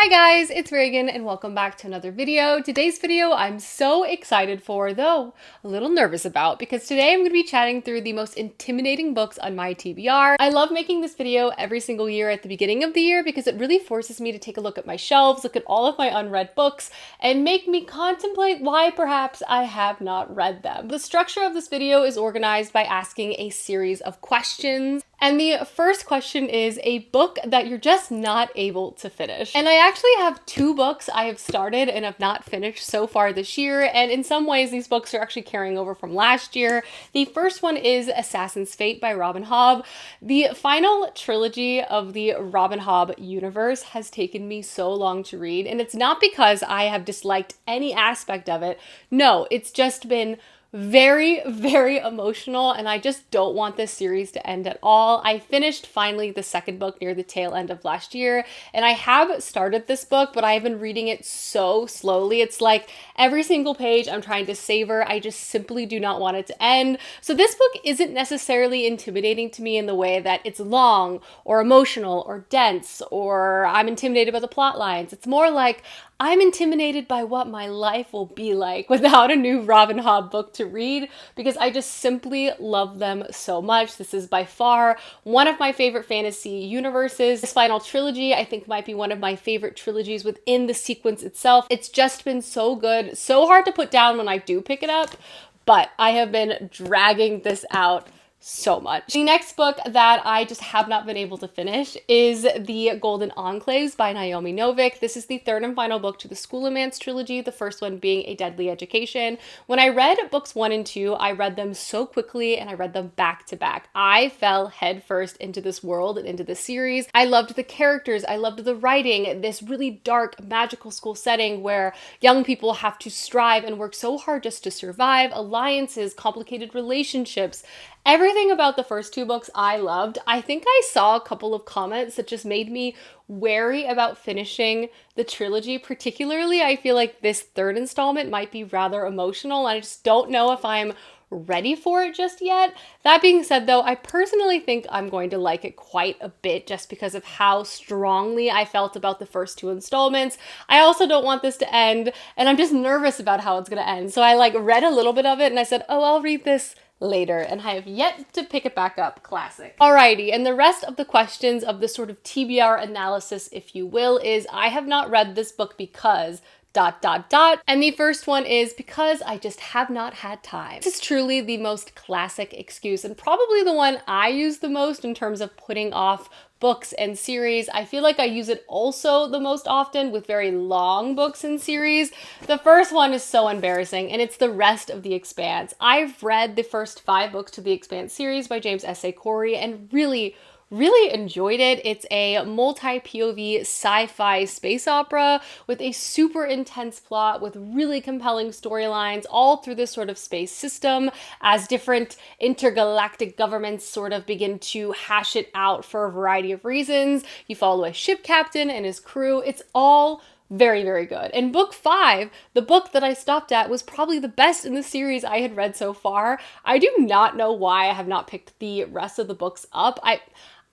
Hi guys, it's Reagan and welcome back to another video. Today's video I'm so excited for, though a little nervous about, because today I'm going to be chatting through the most intimidating books on my TBR. I love making this video every single year at the beginning of the year because it really forces me to take a look at my shelves, look at all of my unread books, and make me contemplate why perhaps I have not read them. The structure of this video is organized by asking a series of questions. And the first question is a book that you're just not able to finish. And I actually have two books I have started and have not finished so far this year. And in some ways, these books are actually carrying over from last year. The first one is Assassin's Fate by Robin Hobb. The final trilogy of the Robin Hobb universe has taken me so long to read. And it's not because I have disliked any aspect of it. No, it's just been very, very emotional, and I just don't want this series to end at all. I finished finally the second book near the tail end of last year, and I have started this book, but I've been reading it so slowly. It's like every single page I'm trying to savor. I just simply do not want it to end. So this book isn't necessarily intimidating to me in the way that it's long or emotional or dense or I'm intimidated by the plot lines. It's more like I'm intimidated by what my life will be like without a new Robin Hobb book to read, because I just simply love them so much. This is by far one of my favorite fantasy universes. This final trilogy, I think, might be one of my favorite trilogies within the sequence itself. It's just been so good, so hard to put down when I do pick it up, but I have been dragging this out so much. The next book that I just have not been able to finish is The Golden Enclaves by Naomi Novik. This is the third and final book to the Schoolomance trilogy, the first one being A Deadly Education. When I read books 1 and 2, I read them so quickly and I read them back to back. I fell headfirst into this world and into this series. I loved the characters, I loved the writing, this really dark magical school setting where young people have to strive and work so hard just to survive, alliances, complicated relationships. Everything about the first two books I loved. I think I saw a couple of comments that just made me wary about finishing the trilogy. Particularly, I feel like this third installment might be rather emotional. I just don't know if I'm ready for it just yet. That being said, though, I personally think I'm going to like it quite a bit just because of how strongly I felt about the first two installments. I also don't want this to end, and I'm just nervous about how it's going to end. So I read a little bit of it and I said, oh, I'll read this later, and I have yet to pick it back up. Classic. Alrighty, and the rest of the questions of the sort of TBR analysis, if you will, is I have not read this book because ... And the first one is because I just have not had time. This is truly the most classic excuse and probably the one I use the most in terms of putting off books and series. I feel like I use it also the most often with very long books and series. The first one is so embarrassing, and it's the rest of The Expanse. I've read the first 5 books to The Expanse series by James S.A. Corey and really enjoyed it. It's a multi-POV sci-fi space opera with a super intense plot with really compelling storylines all through this sort of space system as different intergalactic governments sort of begin to hash it out for a variety of reasons. You follow a ship captain and his crew. It's all very, very good. And book 5, the book that I stopped at, was probably the best in the series I had read so far. I do not know why I have not picked the rest of the books up.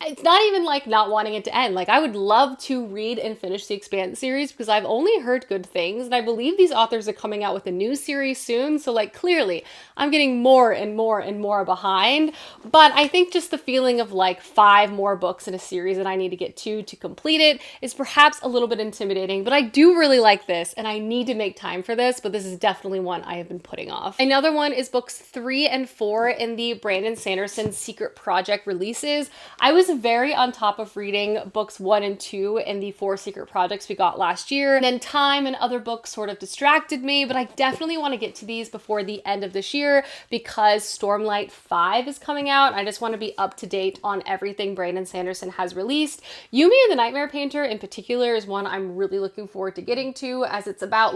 It's not even like not wanting it to end. Like, I would love to read and finish the Expanse series because I've only heard good things, and I believe these authors are coming out with a new series soon, so clearly I'm getting more and more and more behind. But I think just the feeling of 5 more books in a series that I need to get to complete it is perhaps a little bit intimidating, but I do really like this and I need to make time for this, but this is definitely one I have been putting off. Another one is books 3 and 4 in the Brandon Sanderson Secret Project releases. I was very on top of reading books 1 and 2 in the 4 secret projects we got last year. And then time and other books sort of distracted me, but I definitely want to get to these before the end of this year because Stormlight 5 is coming out. I just want to be up to date on everything Brandon Sanderson has released. Yumi and the Nightmare Painter in particular is one I'm really looking forward to getting to, as it's about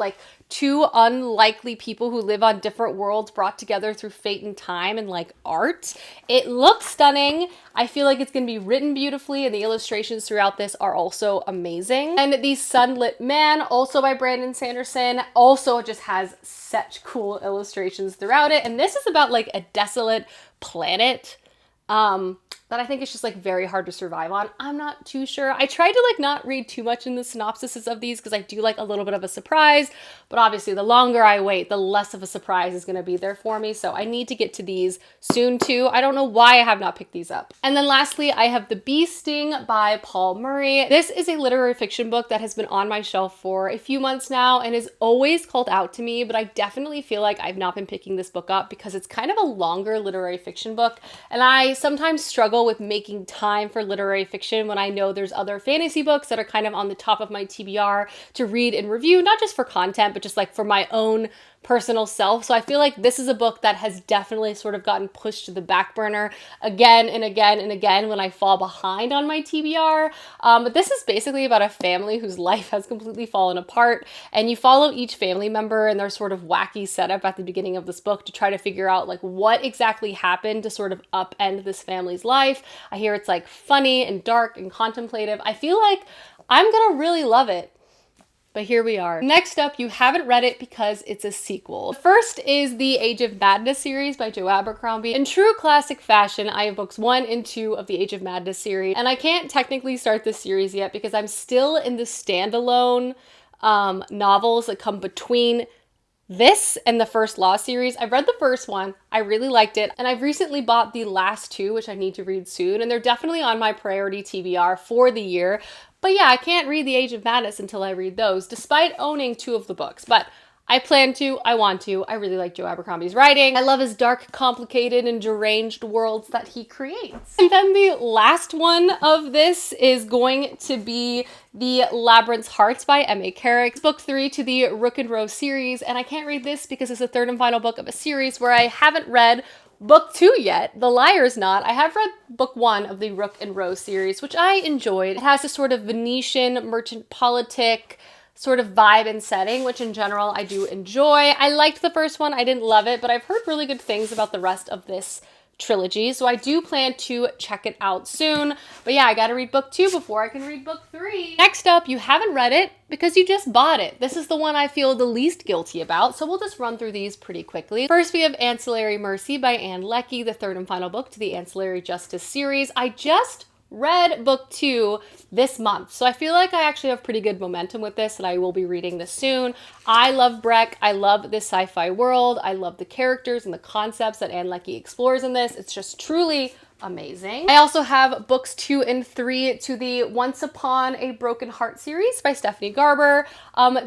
2 unlikely people who live on different worlds brought together through fate and time and art. It looks stunning. I feel like it's going to be written beautifully, and the illustrations throughout this are also amazing. And The Sunlit Man, also by Brandon Sanderson, also just has such cool illustrations throughout it. And this is about a desolate planet that I think is just like very hard to survive on. I'm not too sure. I tried to like not read too much in the synopsises of these because I do like a little bit of a surprise, but obviously the longer I wait, the less of a surprise is going to be there for me. So I need to get to these soon too. I don't know why I have not picked these up. And then lastly, I have The Bee Sting by Paul Murray. This is a literary fiction book that has been on my shelf for a few months now and is always called out to me, but I definitely feel like I've not been picking this book up because it's kind of a longer literary fiction book. And I sometimes struggle with making time for literary fiction when I know there's other fantasy books that are kind of on the top of my TBR to read and review, not just for content, but just like for my own personal self. So I feel like this is a book that has definitely sort of gotten pushed to the back burner again and again and again when I fall behind on my TBR. But this is basically about a family whose life has completely fallen apart, and you follow each family member and their sort of wacky setup at the beginning of this book to try to figure out like what exactly happened to sort of upend this family's life. I hear it's like funny and dark and contemplative. I feel like I'm gonna really love it. But here we are. Next up, you haven't read it because it's a sequel. The first is the Age of Madness series by Joe Abercrombie. In true classic fashion, I have books 1 and 2 of the Age of Madness series, and I can't technically start this series yet because I'm still in the standalone novels that come between this and the First Law series. I've read the first one, I really liked it, and I've recently bought the last 2, which I need to read soon, and they're definitely on my priority TBR for the year. But yeah, I can't read the Age of Madness until I read those, despite owning 2 of the books. But I plan to, I want to. I really like Joe Abercrombie's writing. I love his dark, complicated, and deranged worlds that he creates. And then the last one of this is going to be The Labyrinth's Hearts by M.A. Carrick. It's book 3 to the Rook and Rose series, and I can't read this because it's the third and final book of a series where I haven't read book 2 yet, The Liar's Knot. I have read book 1 of the Rook and Rose series, which I enjoyed. It has a sort of Venetian merchant politic sort of vibe and setting, which in general I do enjoy. I liked the first one. I didn't love it, but I've heard really good things about the rest of this trilogy, so I do plan to check it out soon. But yeah, I gotta read book 2 before I can read book 3. Next up, you haven't read it because you just bought it. This is the one I feel the least guilty about, so we'll just run through these pretty quickly. First, we have Ancillary Mercy by Anne Leckie, the third and final book to the Ancillary Justice series. I just read book 2 this month, so I feel like I actually have pretty good momentum with this, and I will be reading this soon. I love Breck. I love this sci-fi world. I love the characters and the concepts that Anne Leckie explores in this. It's just truly amazing. I also have books 2 and 3 to the Once Upon a Broken Heart series by Stephanie Garber.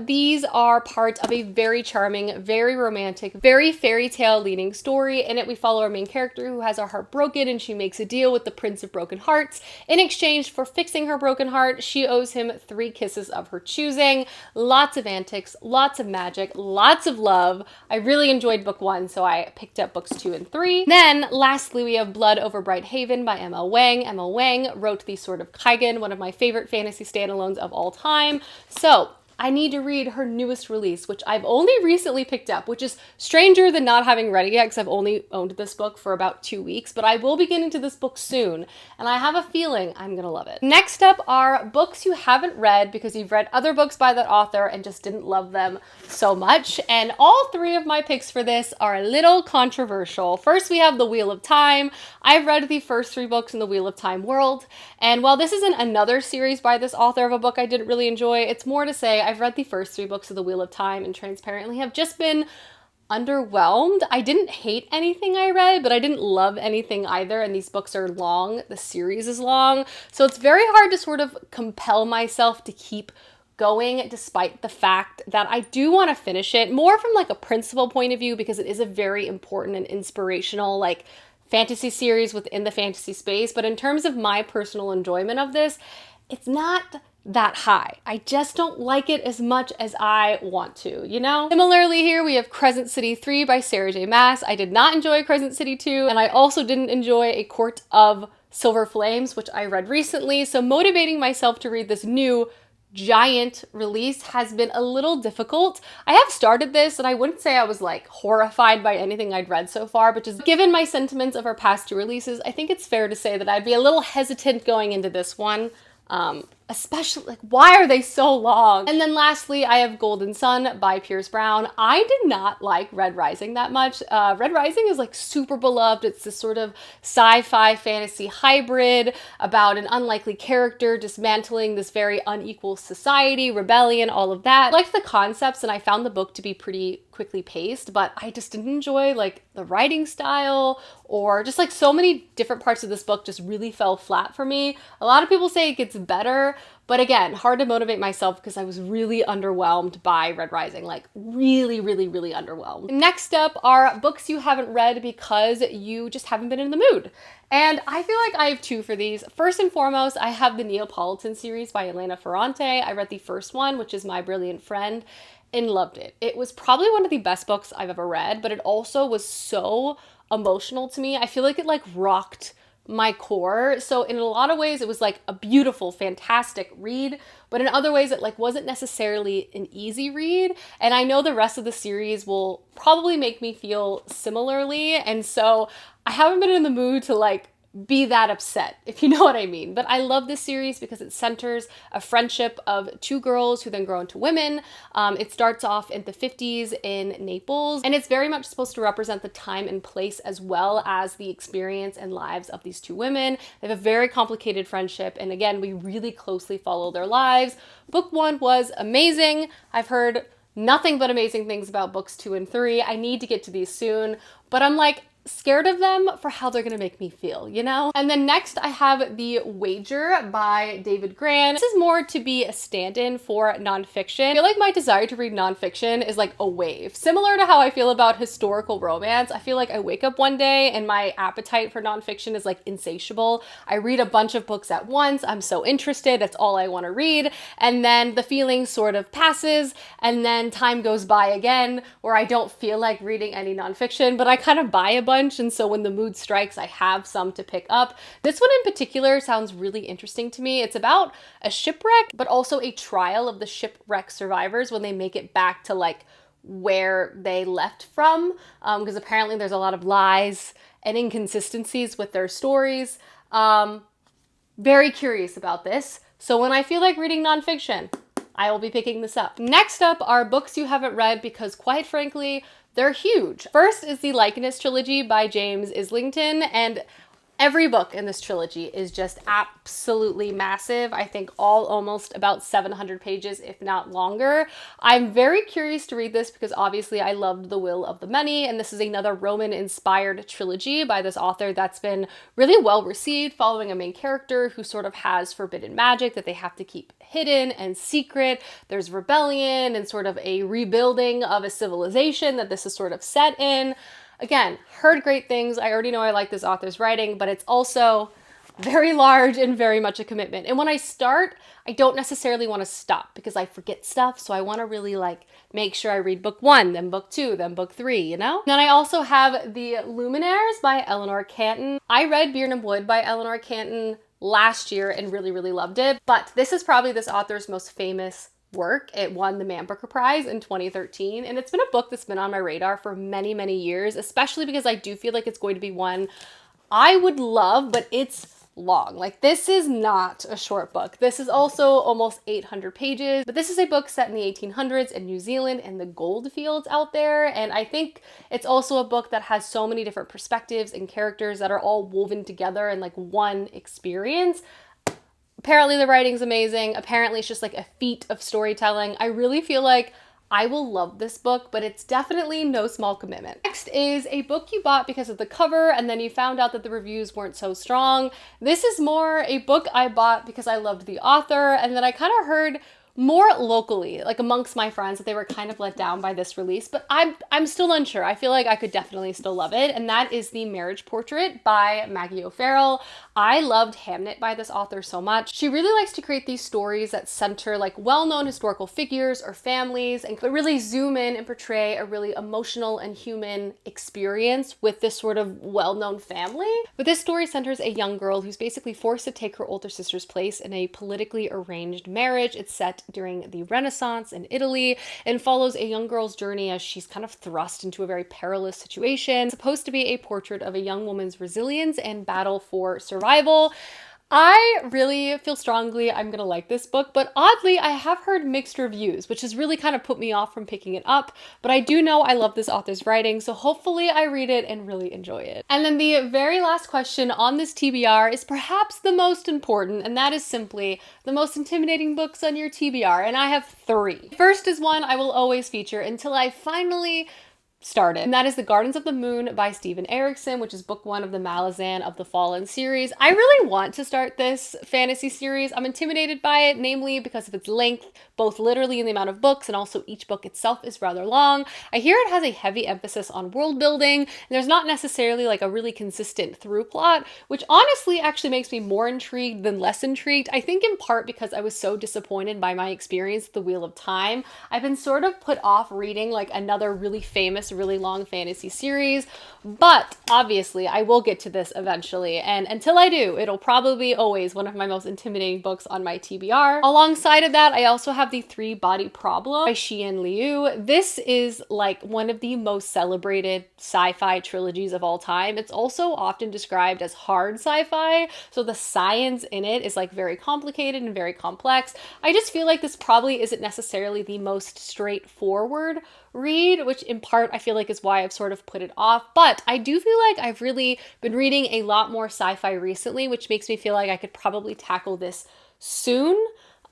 These are part of a very charming, very romantic, very fairy tale leaning story. In it, we follow our main character who has her heart broken, and she makes a deal with the Prince of Broken Hearts. In exchange for fixing her broken heart, she owes him 3 kisses of her choosing. Lots of antics, lots of magic, lots of love. I really enjoyed book 1, so I picked up books 2 and 3. Then, lastly, we have Blood Over Bright Haven by Emma Wang. Emma Wang wrote The Sword of Kaigen, one of my favorite fantasy standalones of all time. So I need to read her newest release, which I've only recently picked up, which is stranger than not having read it yet because I've only owned this book for about 2 weeks, but I will be getting to this book soon, and I have a feeling I'm gonna love it. Next up are books you haven't read because you've read other books by that author and just didn't love them so much, and all 3 of my picks for this are a little controversial. First, we have The Wheel of Time. I've read the first 3 books in the Wheel of Time world, and while this isn't another series by this author of a book I didn't really enjoy, it's more to say I've read the first 3 books of The Wheel of Time and transparently have just been underwhelmed. I didn't hate anything I read, but I didn't love anything either, and these books are long. The series is long, so it's very hard to sort of compel myself to keep going despite the fact that I do want to finish it, more from like a principle point of view because it is a very important and inspirational like fantasy series within the fantasy space. But in terms of my personal enjoyment of this, it's not that high. I just don't like it as much as I want to, you know? Similarly here, we have Crescent City 3 by Sarah J. Maas. I did not enjoy Crescent City 2, and I also didn't enjoy A Court of Silver Flames, which I read recently, so motivating myself to read this new giant release has been a little difficult. I have started this, and I wouldn't say I was like horrified by anything I'd read so far, but just given my sentiments of her past 2 releases, I think it's fair to say that I'd be a little hesitant going into this one. especially like, why are they so long? And then lastly, I have Golden Sun by Pierce Brown. I did not like Red Rising that much. Red Rising is like super beloved. It's this sort of sci-fi fantasy hybrid about an unlikely character dismantling this very unequal society, rebellion, all of that. I liked the concepts, and I found the book to be pretty quickly paced, but I just didn't enjoy like the writing style, or just like so many different parts of this book just really fell flat for me. A lot of people say it gets better, but again, hard to motivate myself because I was really underwhelmed by Red Rising, like really, really, really underwhelmed. Next up are books you haven't read because you just haven't been in the mood. And I feel like I have two for these. First and foremost, I have the Neapolitan series by Elena Ferrante. I read the first one, which is My Brilliant Friend, and loved it. It was probably one of the best books I've ever read, but it also was so emotional to me. I feel like it like rocked my core. So in a lot of ways, it was like a beautiful, fantastic read, but in other ways, it like wasn't necessarily an easy read. And I know the rest of the series will probably make me feel similarly. And so I haven't been in the mood to like be that upset, if you know what I mean. But I love this series because it centers a friendship of two girls who then grow into women. It starts off in the 50s in Naples, and it's very much supposed to represent the time and place as well as the experience and lives of these two women. They have a very complicated friendship, and again, we really closely follow their lives. Book one was amazing. I've heard nothing but amazing things about books 2 and 3. I need to get to these soon, but I'm like, scared of them for how they're gonna make me feel, you know? And then next I have The Wager by David Grann. This is more to be a stand-in for nonfiction. I feel like my desire to read nonfiction is like a wave. Similar to how I feel about historical romance, I feel like I wake up one day and my appetite for nonfiction is like insatiable. I read a bunch of books at once, I'm so interested, that's all I wanna read, and then the feeling sort of passes, and then time goes by again where I don't feel like reading any nonfiction, but I kind of buy a bunch, and so when the mood strikes, I have some to pick up. This one in particular sounds really interesting to me. It's about a shipwreck, but also a trial of the shipwreck survivors when they make it back to like where they left from, because apparently there's a lot of lies and inconsistencies with their stories. Very curious about this. So when I feel like reading nonfiction, I will be picking this up. Next up are books you haven't read because, quite frankly, they're huge. First is the Likeness trilogy by James Islington, and every book in this trilogy is just absolutely massive. I think all almost about 700 pages, if not longer. I'm very curious to read this because obviously I loved The Will of the Many, and this is another Roman-inspired trilogy by this author that's been really well received, following a main character who sort of has forbidden magic that they have to keep hidden and secret. There's rebellion and sort of a rebuilding of a civilization that this is sort of set in. Again, heard great things. I already know I like this author's writing, but it's also very large and very much a commitment. And when I start, I don't necessarily want to stop because I forget stuff. So I want to really like make sure I read book 1, then book 2, then book 3, you know? Then I also have The Luminaires by Eleanor Canton. I read Birnam Wood by Eleanor Canton last year and really, really loved it. But this is probably this author's most famous work. It won the Man Booker Prize in 2013, and it's been a book that's been on my radar for many, many years, especially because I do feel like it's going to be one I would love, but it's long. Like, this is not a short book. This is also almost 800 pages, but this is a book set in the 1800s in New Zealand and the gold fields out there, and I think it's also a book that has so many different perspectives and characters that are all woven together in like one experience. Apparently the writing's amazing. Apparently it's just like a feat of storytelling. I really feel like I will love this book, but it's definitely no small commitment. Next is a book you bought because of the cover and then you found out that the reviews weren't so strong. This is more a book I bought because I loved the author, and then I kind of heard more locally, like amongst my friends, that they were kind of let down by this release, but I'm still unsure. I feel like I could definitely still love it, and that is The Marriage Portrait by Maggie O'Farrell. I loved Hamnet by this author so much. She really likes to create these stories that center like well-known historical figures or families, and but really zoom in and portray a really emotional and human experience with this sort of well-known family. But this story centers a young girl who's basically forced to take her older sister's place in a politically arranged marriage. It's set during the Renaissance in Italy and follows a young girl's journey as she's kind of thrust into a very perilous situation. It's supposed to be a portrait of a young woman's resilience and battle for survival. I really feel strongly I'm gonna like this book, but oddly, I have heard mixed reviews, which has really kind of put me off from picking it up. But I do know I love this author's writing, so hopefully I read it and really enjoy it. And then the very last question on this TBR is perhaps the most important, and that is simply the most intimidating books on your TBR, and I have 3. First is one I will always feature until I finally started, and that is The Gardens of the Moon by Steven Erikson, which is book 1 of the Malazan of the Fallen series. I really want to start this fantasy series. I'm intimidated by it, namely because of its length, both literally in the amount of books and also each book itself is rather long. I hear it has a heavy emphasis on world building, and there's not necessarily like a really consistent through plot, which honestly actually makes me more intrigued than less intrigued. I think in part because I was so disappointed by my experience with The Wheel of Time. I've been sort of put off reading like another really famous, really long fantasy series, but obviously I will get to this eventually, and until I do, it'll probably be always one of my most intimidating books on my TBR. Alongside of that, I also have The Three Body Problem by Xian Liu. This is like one of the most celebrated sci-fi trilogies of all time. It's also often described as hard sci-fi, so the science in it is like very complicated and very complex. I just feel like this probably isn't necessarily the most straightforward read, which in part I feel like is why I've sort of put it off, but I do feel like I've really been reading a lot more sci-fi recently, which makes me feel like I could probably tackle this soon.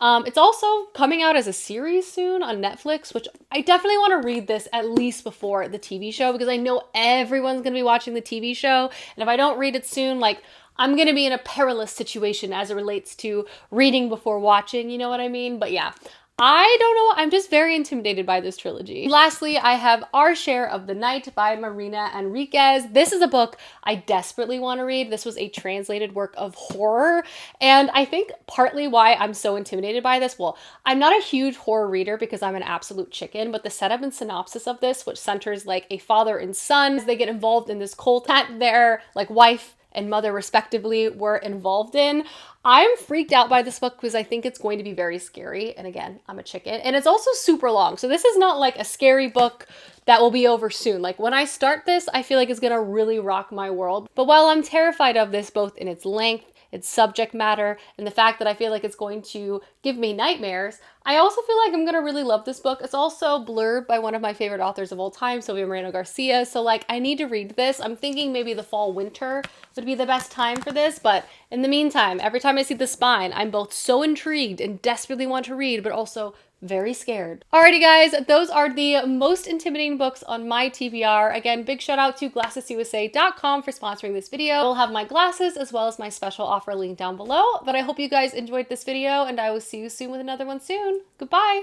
It's also coming out as a series soon on Netflix, which I definitely want to read this at least before the TV show, because I know everyone's going to be watching the TV show, and if I don't read it soon, like, I'm going to be in a perilous situation as it relates to reading before watching, you know what I mean? But yeah, I don't know, I'm just very intimidated by this trilogy. Lastly, I have Our Share of the Night by Marina Enriquez. This is a book I desperately want to read. This was a translated work of horror, and I think partly why I'm so intimidated by this, well, I'm not a huge horror reader because I'm an absolute chicken, but the setup and synopsis of this, which centers like a father and son, they get involved in this cult that their like wife and mother respectively were involved in. I'm freaked out by this book because I think it's going to be very scary. And again, I'm a chicken. And it's also super long. So this is not like a scary book that will be over soon. Like when I start this, I feel like it's going to really rock my world. But while I'm terrified of this, both in its length, its subject matter, and the fact that I feel like it's going to give me nightmares, I also feel like I'm gonna really love this book. It's also blurred by one of my favorite authors of all time, Sylvia Moreno Garcia, so like I need to read this. I'm thinking maybe the fall winter would be the best time for this, but in the meantime, every time I see the spine, I'm both so intrigued and desperately want to read, but also very scared. Alrighty guys, those are the most intimidating books on my TBR. Again, big shout out to glassesusa.com for sponsoring this video. I'll have my glasses as well as my special offer linked down below, but I hope you guys enjoyed this video and I will see you soon with another one soon. Goodbye!